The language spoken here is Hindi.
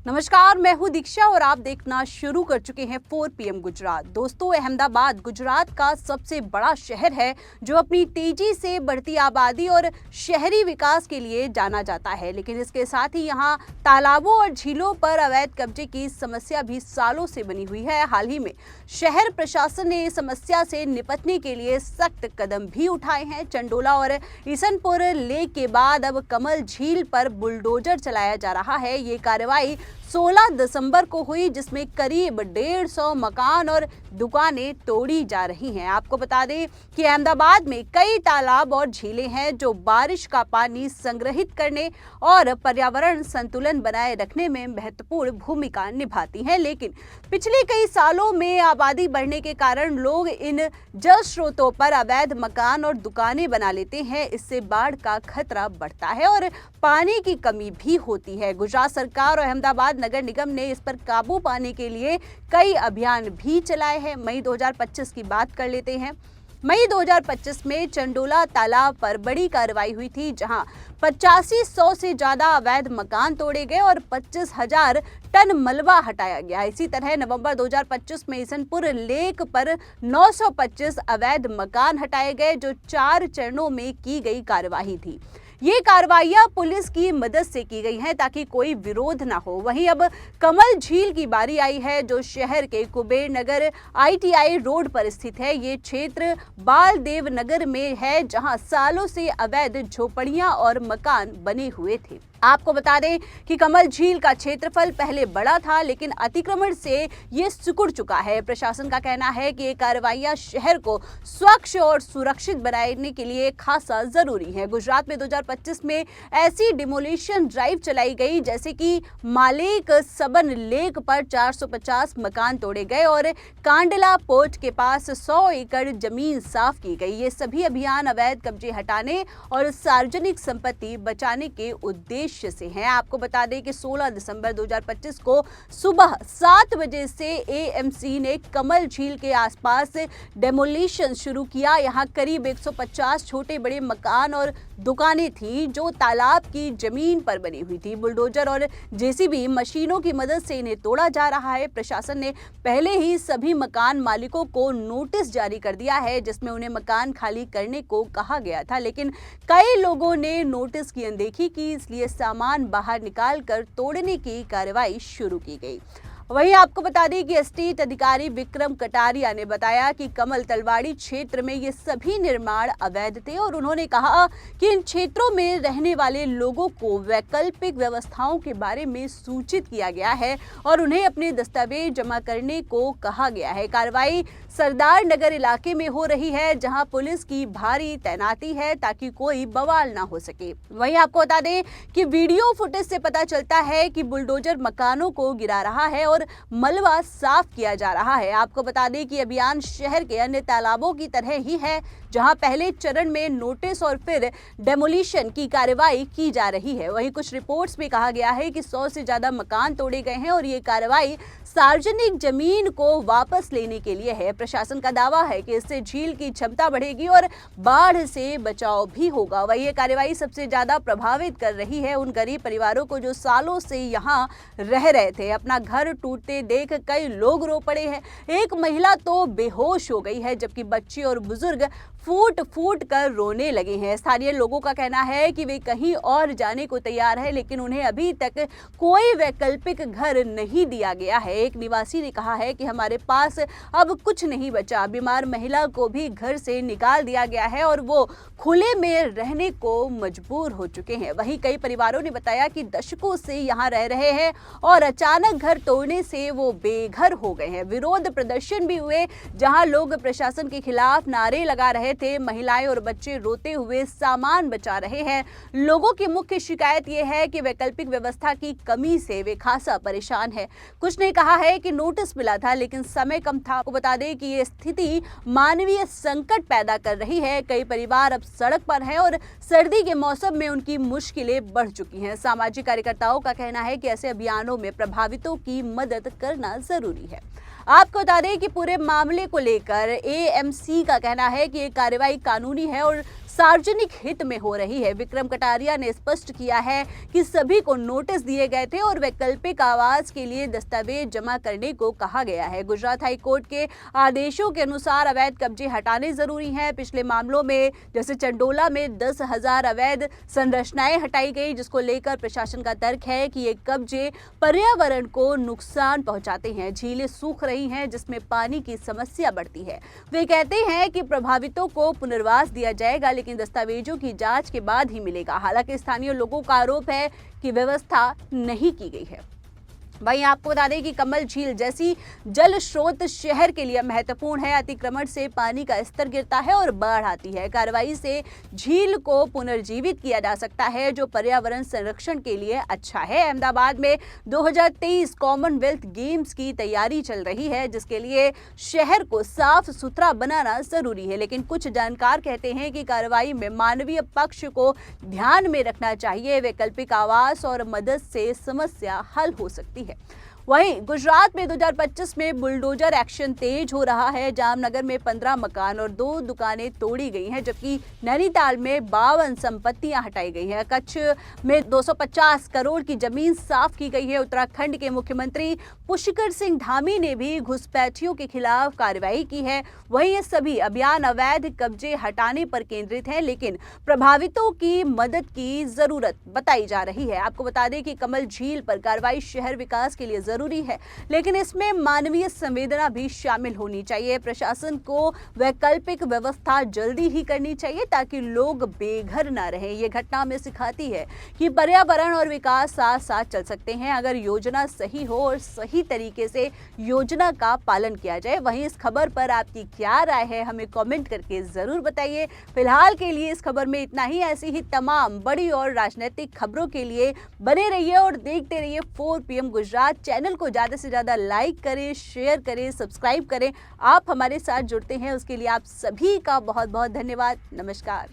नमस्कार, मैं हूं दीक्षा और आप देखना शुरू कर चुके हैं 4 PM गुजरात। दोस्तों, अहमदाबाद गुजरात का सबसे बड़ा शहर है जो अपनी तेजी से बढ़ती आबादी और शहरी विकास के लिए जाना जाता है। लेकिन इसके साथ ही यहां तालाबों और झीलों पर अवैध कब्जे की समस्या भी सालों से बनी हुई है। हाल ही में शहर प्रशासन ने इस समस्या से निपटने के लिए सख्त कदम भी उठाए हैं। चंडोला और ईसनपुर लेक के बाद अब कमल झील पर बुलडोजर चलाया जा रहा है। ये कार्रवाई 16 दिसंबर को हुई, जिसमें करीब 150 मकान और दुकानें तोड़ी जा रही हैं। आपको बता दें कि अहमदाबाद में कई तालाब और झीलें हैं जो बारिश का पानी संग्रहित करने और पर्यावरण संतुलन बनाए रखने में महत्वपूर्ण भूमिका निभाती हैं। लेकिन पिछले कई सालों में आबादी बढ़ने के कारण लोग इन जल स्रोतों पर अवैध मकान और दुकानें बना लेते हैं। इससे बाढ़ का खतरा बढ़ता है और पानी की कमी भी होती है। गुजरात सरकार और अहमदाबाद नगर निगम ने इस पर काबू पाने के लिए कई अभियान भी चलाए हैं। मई 2025 की बात कर लेते हैं। मई 2025 में चंडोला तालाब पर बड़ी कार्रवाई हुई थी, जहां 8500 से ज्यादा अवैध मकान तोड़े गए और 25,000 टन मलबा हटाया गया। इसी तरह नवंबर 2025 में ईसनपुर लेक पर 925 अवैध मकान हटाए गए, जो 4 चरणों में की गई कार्यवाही थी। ये कार्रवाइयां पुलिस की मदद से की गई हैं ताकि कोई विरोध ना हो। वहीं अब कमल झील की बारी आई है, जो शहर के कुबेर नगर ITI रोड पर स्थित है। ये क्षेत्र बालदेव नगर में है, जहां सालों से अवैध झोपड़ियां और मकान बने हुए थे। आपको बता दें कि कमल झील का क्षेत्रफल पहले बड़ा था, लेकिन अतिक्रमण से ये सिकुड़ चुका है। प्रशासन का कहना है कि ये कार्रवाइयां शहर को स्वच्छ और सुरक्षित बनाने के लिए खासा जरूरी है। गुजरात में 2025 में ऐसी डिमोलिशन ड्राइव चलाई गई, जैसे कि मालिक सबन लेक पर 450 मकान तोड़े गए और कांडला पोर्ट के पास 100 एकड़ जमीन साफ की गई। ये सभी अभियान अवैध कब्जे हटाने और सार्वजनिक संपत्ति बचाने के उद्देश्य से हैं। आपको बता दें कि 16 दिसंबर 2025 को सुबह 7 बजे से AMC ने कमल झील के आसपास डेमोलिशन शुरू किया। यहां करीब 150 छोटे बड़े मकान और दुकानें थी जो तालाब की जमीन पर बनी हुई थी। बुलडोजर और JCB मशीनों की मदद से इन्हें तोड़ा जा रहा है। प्रशासन ने पहले ही सभी मकान मालिकों को नोटिस जारी कर दिया है, जिसमें उन्हें मकान खाली करने को कहा गया था, लेकिन कई लोगों ने नोटिस की अनदेखी की, इसलिए सामान बाहर निकालकर तोड़ने की कार्रवाई शुरू की गई। वहीं आपको बता दें कि एस्टेट अधिकारी विक्रम कटारिया ने बताया कि कमल तलवाड़ी क्षेत्र में ये सभी निर्माण अवैध थे और उन्होंने कहा कि इन क्षेत्रों में रहने वाले लोगों को वैकल्पिक व्यवस्थाओं के बारे में सूचित किया गया है और उन्हें अपने दस्तावेज जमा करने को कहा गया है। कार्रवाई सरदार नगर इलाके में हो रही है, जहां पुलिस की भारी तैनाती है ताकि कोई बवाल ना हो सके। वहीं आपको बता दें कि वीडियो फुटेज से पता चलता है कि बुलडोजर मकानों को गिरा रहा है और मलबा साफ किया जा रहा है। आपको बता दें कि अभियान शहर के अन्य तालाबों की तरह ही है, जहां पहले चरण में नोटिस और फिर डेमोलिशन की कार्रवाई की जा रही है। वहीं कुछ रिपोर्ट्स में कहा गया है कि 100 से ज्यादा मकान तोड़े गए हैं और ये कार्रवाई सार्वजनिक जमीन को वापस लेने के लिए है। प्रशासन का दावा है कि इससे झील की क्षमता बढ़ेगी और बाढ़ से बचाव भी होगा। वही ये कार्रवाई सबसे ज्यादा प्रभावित कर रही है उन गरीब परिवारों को जो सालों से यहाँ रह रहे थे। अपना घर टूटते देख कई लोग रो पड़े हैं। एक महिला तो बेहोश हो गई है, जबकि बच्चे और बुजुर्ग फूट फूट कर रोने लगे हैं। स्थानीय लोगों का कहना है कि वे कहीं और जाने को तैयार है, लेकिन उन्हें अभी तक कोई वैकल्पिक घर नहीं दिया गया है। एक निवासी ने कहा है कि हमारे पास अब कुछ नहीं बचा। बीमार महिला को भी घर से निकाल दिया गया है और वो खुले में रहने को मजबूर हो चुके हैं। वहीं कई परिवारों ने बताया कि दशकों से यहाँ रह रहे हैं और अचानक घर तोड़ने से वो बेघर हो गए हैं। विरोध प्रदर्शन भी हुए, जहां लोग प्रशासन के खिलाफ नारे लगा रहे थे। महिलाएं और बच्चे रोते हुए सामान बचा रहे हैं। लोगों की मुख्य शिकायत यह है कि वैकल्पिक व्यवस्था की कमी से वे खासा परेशान है। कुछ ने कहा है कि नोटिस मिला था, लेकिन समय कम था। आपको बता दें कि ये स्थिति मानवीय संकट पैदा कर रही है। कई परिवार अब सड़क पर हैं और सर्दी के मौसम में उनकी मुश्किलें बढ़ चुकी हैं। सामाजिक कार्यकर्ताओं का कहना है कि ऐसे अभियानों में प्रभावितों की मदद करना जरूरी है। आपको बता दें कि पूरे मामले को लेकर AMC का कहना है कि ये कार्रवाई कानूनी है और सार्वजनिक हित में हो रही है। विक्रम कटारिया ने स्पष्ट किया है कि सभी को नोटिस दिए गए थे और वैकल्पिक आवास के लिए दस्तावेज जमा करने को कहा गया है। गुजरात हाई कोर्ट के आदेशों के अनुसार अवैध कब्जे हटाने जरूरी हैं। पिछले मामलों में जैसे चंडोला में 10,000 अवैध संरचनाएं हटाई गई, जिसको लेकर प्रशासन का तर्क है कि ये कब्जे पर्यावरण को नुकसान पहुंचाते हैं। झीलें सूख रही हैं, जिसमें पानी की समस्या बढ़ती है। वे कहते हैं कि प्रभावितों को पुनर्वास दिया जाएगा, लेकिन दस्तावेजों की जांच के बाद ही मिलेगा। हालांकि स्थानीय लोगों का आरोप है कि व्यवस्था नहीं की गई है। वहीं आपको बता दें कि कमल झील जैसी जल स्रोत शहर के लिए महत्वपूर्ण है। अतिक्रमण से पानी का स्तर गिरता है और बाढ़ आती है। कार्रवाई से झील को पुनर्जीवित किया जा सकता है, जो पर्यावरण संरक्षण के लिए अच्छा है। अहमदाबाद में 2023 कॉमनवेल्थ गेम्स की तैयारी चल रही है, जिसके लिए शहर को साफ सुथरा बनाना जरूरी है। लेकिन कुछ जानकार कहते हैं कि कार्रवाई में मानवीय पक्ष को ध्यान में रखना चाहिए। वैकल्पिक आवास और मदद से समस्या हल हो सकती है। वहीं गुजरात में 2025 में बुलडोजर एक्शन तेज हो रहा है। जामनगर में 15 मकान और 2 दुकानें तोड़ी गई हैं, जबकि नैनीताल में 52 संपत्तियां हटाई गई हैं। कच्छ में 250 करोड़ की जमीन साफ की गई है। उत्तराखंड के मुख्यमंत्री पुष्कर सिंह धामी ने भी घुसपैठियों के खिलाफ कार्रवाई की है। वहीं ये सभी अभियान अवैध कब्जे हटाने पर केंद्रित है, लेकिन प्रभावितों की मदद की जरूरत बताई जा रही है। आपको बता दें कि कमल झील पर कार्रवाई शहर विकास के लिए जरूरी है, लेकिन इसमें मानवीय संवेदना भी शामिल होनी चाहिए। प्रशासन को वैकल्पिक व्यवस्था जल्दी ही करनी चाहिए, ताकि लोग बेघर ना रहें। ये घटना हमें सिखाती है कि पर्यावरण और विकास साथ साथ चल सकते हैं, अगर योजना सही हो और सही तरीके से योजना का पालन किया जाए। वहीं इस खबर पर आपकी क्या राय है, हमें कमेंट करके जरूर बताइए। फिलहाल के लिए इस खबर में इतना ही। ऐसी ही तमाम बड़ी और राजनीतिक खबरों के लिए बने रहिए और देखते रहिए 4 PM गुजरात। चैनल को ज़्यादा से ज़्यादा लाइक करें, शेयर करें, सब्सक्राइब करें। आप हमारे साथ जुड़ते हैं, उसके लिए आप सभी का बहुत बहुत धन्यवाद। नमस्कार।